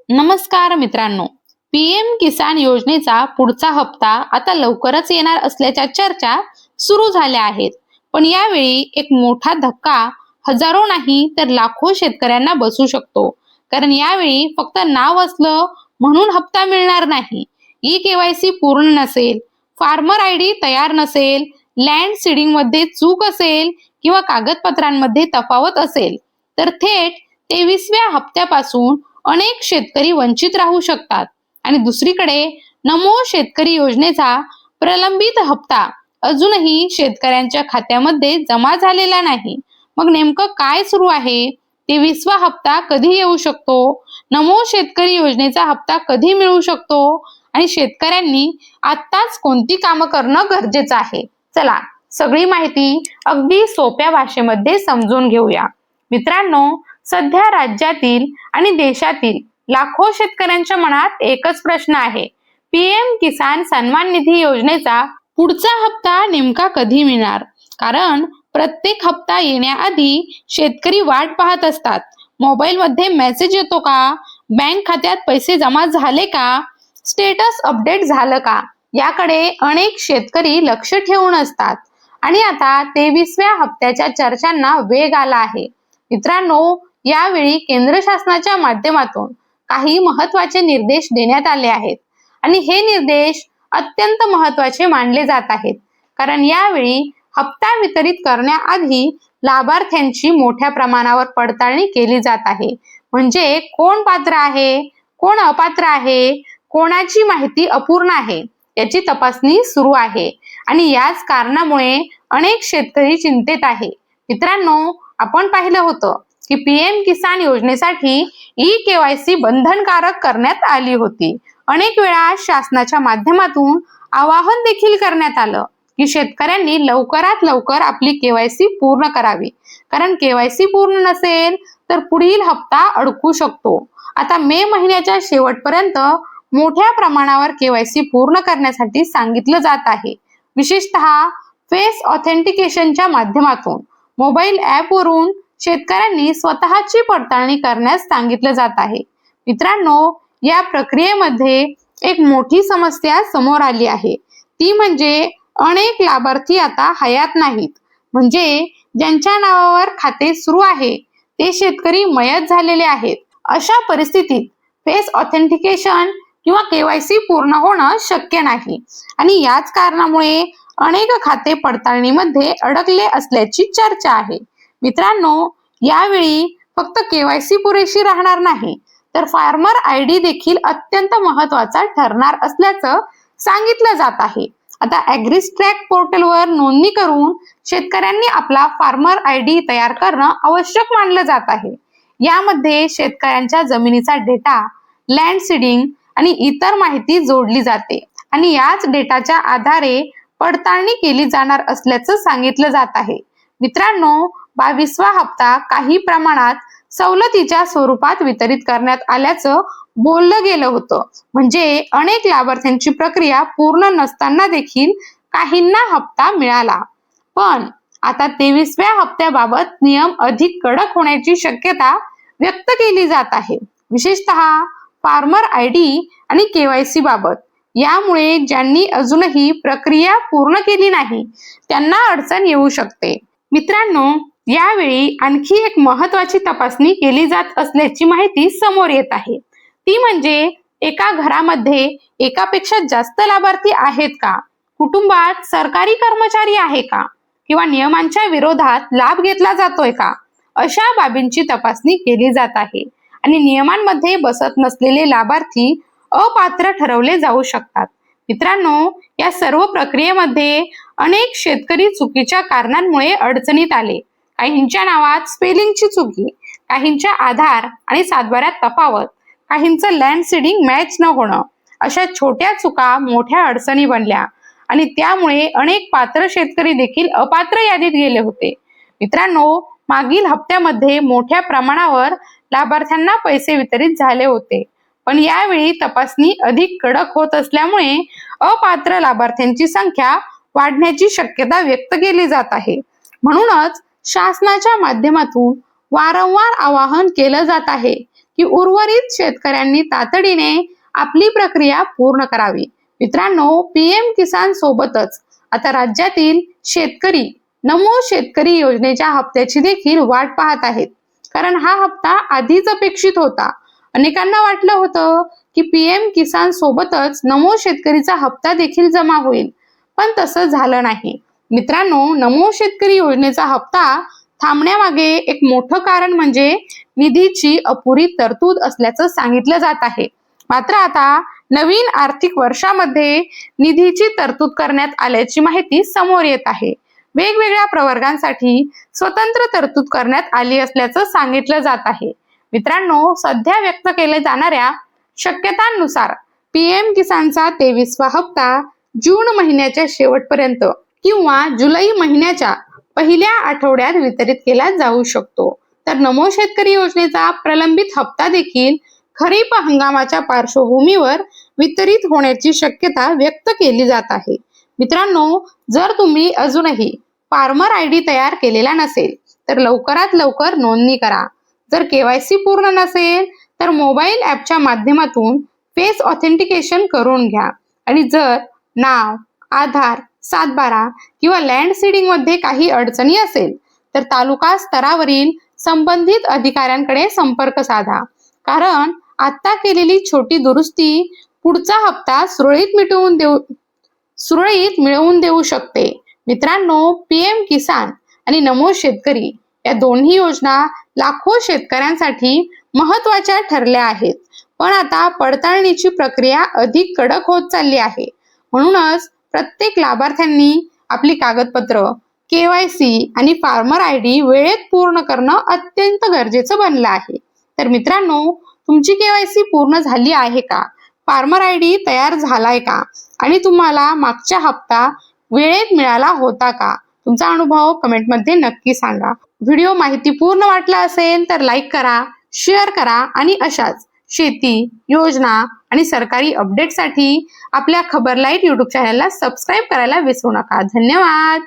नमस्कार मित्रांनो, पीएम किसान योजनेचा पुढचा हप्ता आता लवकरच येणार असल्याच्या चर्चा सुरू झाल्या आहेत. पण यावेळी एक मोठा धक्का हजारो नाही तर लाखो शेतकऱ्यांना बसू शकतो. कारण यावेळी फक्त नाव असलं म्हणून हप्ता मिळणार नाही. ई केवायसी पूर्ण नसेल, फार्मर आयडी तयार नसेल, लँड सीडिंग मध्ये चूक असेल किंवा कागदपत्रांमध्ये तफावत असेल तर थेट 23व्या हप्त्यापासून अनेक शेतकरी वंचित राहू शकतात. आणि दुसरीकडे नमो शेतकरी योजनेचा प्रलंबित हप्ता अजूनही शेतकऱ्यांच्या खात्यामध्ये जमा झालेला नाही. मग नेमकं काय सुरू आहे? 23वा हप्ता कधी येऊ शकतो? नमो शेतकरी योजनेचा हप्ता कधी मिळू शकतो? आणि शेतकऱ्यांनी आत्ताच कोणती कामं करणं गरजेचं आहे? चला, सगळी माहिती अगदी सोप्या भाषेमध्ये समजून घेऊया. मित्रांनो, सध्या राज्यातील आणि देशातील लाखो शेतकऱ्यांच्या मनात एकच प्रश्न आहे. पीएम किसान सन्मान निधी योजनेचा पुढचा हप्ता नेमका कधी मिळणार? कारण प्रत्येक हप्ता येण्याआधी शेतकरी वाट पाहत असतात. मोबाईलमध्ये मेसेज येतो का? बँक खात्यात पैसे जमा झाले का? स्टेटस अपडेट झालं का? याकडे अनेक शेतकरी लक्ष ठेवून असतात. आणि आता 23व्या हप्त्याच्या चर्चांना वेग आला आहे. मित्रांनो, यावेळी केंद्र शासनाच्या माध्यमातून काही महत्त्वाचे निर्देश देण्यात आले आहेत. आणि हे निर्देश अत्यंत महत्त्वाचे मानले जात आहेत. कारण यावेळी हप्ता वितरित करण्याआधी लाभार्थ्यांची मोठ्या प्रमाणावर पडताळणी केली जात आहे. म्हणजे कोण पात्र आहे, कोण अपात्र आहे, कोणाची माहिती अपूर्ण आहे याची तपासणी सुरू आहे. आणि याच कारणामुळे अनेक शेतकरी चिंतेत आहे. मित्रांनो, आपण पाहिलं होतं की पीएम किसान योजनेसाठी ई केवायसी बंधनकारक करण्यात आली होती. अनेक वेळा शासनाच्या माध्यमातून आवाहन देखील करण्यात आलं की शेतकऱ्यांनी लवकरात लवकर आपली केवायसी पूर्ण करावी. कारण केवायसी पूर्ण नसेल तर पुढील हप्ता अडकू शकतो. आता मे महिन्याच्या शेवटपर्यंत मोठ्या प्रमाणावर केवायसी पूर्ण करण्यासाठी सांगितलं जात आहे. विशेषतः फेस ऑथेंटिकेशनच्या माध्यमातून मोबाईल ॲपवरून शेतकऱ्यांनी स्वतःची पडताळणी करण्यास सांगितलं जात आहे. मित्रांनो, या प्रक्रियेमध्ये एक मोठी समस्या समोर आली आहे. ती म्हणजे अनेक लाभार्थी आता हयात नाहीत. म्हणजे ज्यांच्या नावावर खाते सुरू आहे ते शेतकरी मयत झालेले आहेत. अशा परिस्थितीत फेस ऑथेंटिकेशन किंवा केवायसी पूर्ण होणं शक्य नाही. आणि याच कारणामुळे अनेक खाते पडताळणीमध्ये अडकले असल्याची चर्चा आहे. मित्रांनो, यावेळी फक्त केवायसी पुरेशी राहणार नाही तर फार्मर आयडी देखील अत्यंत महत्त्वाचा ठरणार असल्याचं सांगितलं जात आहे. आता ॲग्रीस्ट्रॅक पोर्टलवर नोंदणी करून शेतकऱ्यांनी आपला फार्मर आयडी तयार करणं आवश्यक मानलं जात आहे. यामध्ये शेतकऱ्यांच्या जमिनीचा डेटा, लँड सीडिंग आणि इतर माहिती जोडली जाते. आणि याच डेटाच्या आधारे पडताळणी केली जाणार असल्याचं सांगितलं जात आहे. मित्रांनो, 22वा हप्ता काही प्रमाणात सवलतीच्या स्वरूपात वितरित करण्यात आल्याचं बोललं गेलं होतं. म्हणजे अनेक लाभार्थ्यांची प्रक्रिया पूर्ण नसताना देखील काहींना हप्ता मिळाला. पण आता 23व्या हप्त्याबाबत नियम अधिक कडक होण्याची शक्यता व्यक्त केली जात आहे. विशेषतः फार्मर आयडी आणि केवायसी बाबत. यामुळे ज्यांनी अजूनही प्रक्रिया पूर्ण केली नाही त्यांना अडचण येऊ शकते. मित्रांनो, यावेळी आणखी एक महत्त्वाची तपासणी केली जात असल्याची माहिती समोर येत आहे. ती म्हणजे एका घरामध्ये एकापेक्षा जास्त लाभार्थी आहेत का? कुटुंबात सरकारी कर्मचारी आहे का? किंवा नियमांच्या विरोधात लाभ घेतला जातोय का? अशा बाबींची तपासणी केली जात आहे. आणि नियमांमध्ये बसत नसलेले लाभार्थी अपात्र ठरवले जाऊ शकतात. मित्रांनो, या सर्व प्रक्रियेमध्ये अनेक शेतकरी चुकीच्या कारणांमुळे अडचणीत आले. काहींच्या नावात स्पेलिंगची चुकी, काहींच्या आधार आणि सातबाऱ्यात तफावत, काहींचं लँड सीडिंग मॅच न होणं, अशा छोट्या चुका मोठ्या अडचणी बनल्या. आणि त्यामुळे अनेक पात्र शेतकरी देखील अपात्र यादीत गेले होते. मित्रांनो, मागील हप्त्यामध्ये मोठ्या प्रमाणावर लाभार्थ्यांना पैसे वितरित झाले होते. पण यावेळी तपासणी अधिक कडक होत असल्यामुळे अपात्र लाभार्थ्यांची संख्या वाढण्याची शक्यता व्यक्त केली जात आहे. म्हणूनच शासनाच्या माध्यमातून वारंवार आवाहन केलं जात आहे की उर्वरित शेतकऱ्यांनी तातडीने आपली प्रक्रिया पूर्ण करावी. मित्रांनो, पीएम किसान सोबतच आता राज्यातील शेतकरी नमो शेतकरी योजनेच्या हप्त्याची देखील वाट पाहत आहेत. कारण हा हप्ता आधीच अपेक्षित होता. अनेकांना वाटलं होतं की पीएम किसान सोबतच नमो शेतकरीचा हप्ता देखील जमा होईल, पण तसं झालं नाही. मित्रांनो, नमो शेतकरी योजनेचा हप्ता थांबण्यामागे एक मोठं कारण म्हणजे निधीची अपुरी तरतूद असल्याचं सांगितलं जात आहे. मात्र आता नवीन आर्थिक वर्षामध्ये निधीची तरतूद करण्यात आल्याची माहिती समोर येत आहे. वेगवेगळ्या प्रवर्गांसाठी स्वतंत्र तरतूद करण्यात आली असल्याचं सांगितलं जात आहे. मित्रांनो, सध्या व्यक्त केले जाणाऱ्या शक्यतांनुसार पीएम किसानचा 23वा हप्ता जून महिन्याच्या शेवटपर्यंत किंवा जुलै महिन्याच्या पहिल्या आठवड्यात वितरित केला जाऊ शकतो. तर नमो शेतकरी योजनेचा प्रलंबित हप्ता देखील खरीप हंगामाच्या पार्श्वभूमीवर वितरित होण्याची शक्यता व्यक्त केली जात आहे. मित्रांनो, जर तुम्ही अजूनही फार्मर आयडी तयार केलेला नसेल तर लवकरात लवकर नोंदणी करा. जर केवायसी पूर्ण नसेल तर मोबाईल ॲपच्या माध्यमातून फेस ऑथेंटिकेशन करून घ्या. आणि जर नाव, आधार, 7/12 किंवा लँड सीडिंग मध्ये काही अडचणी असेल तर तालुका स्तरावरील संबंधित अधिकाऱ्यांकडे संपर्क साधा. कारण आता केलेली छोटी दुरुस्ती पुढचा हप्ता सुरळीत मिळवून देऊ शकते. मित्रांनो, पीएम किसान आणि नमो शेतकरी या दोन्ही योजना लाखो शेतकऱ्यांसाठी महत्त्वाच्या ठरल्या आहेत. पण आता पडताळणीची प्रक्रिया अधिक कडक होत चालली आहे. म्हणूनच प्रत्येक लाभार्थ्यांनी आपली कागदपत्र, केवायसी आणि फार्मर आयडी वेळेत पूर्ण करणं अत्यंत गरजेचं बनलं आहे. तर मित्रांनो, तुमची केवायसी पूर्ण झाली आहे का? फार्मर आयडी तयार झालाय का? आणि तुम्हाला मागचा हप्ता वेळेत मिळाला होता का? तुमचा अनुभव कमेंटमध्ये नक्की सांगा. व्हिडिओ माहितीपूर्ण वाटला असेल तर लाईक करा, शेअर करा आणि अशाच शेती, योजना आणि सरकारी अपडेटसाठी आपल्या खबर लाईट यूट्यूब चॅनलला सबस्क्राईब करायला विसरू नका. धन्यवाद.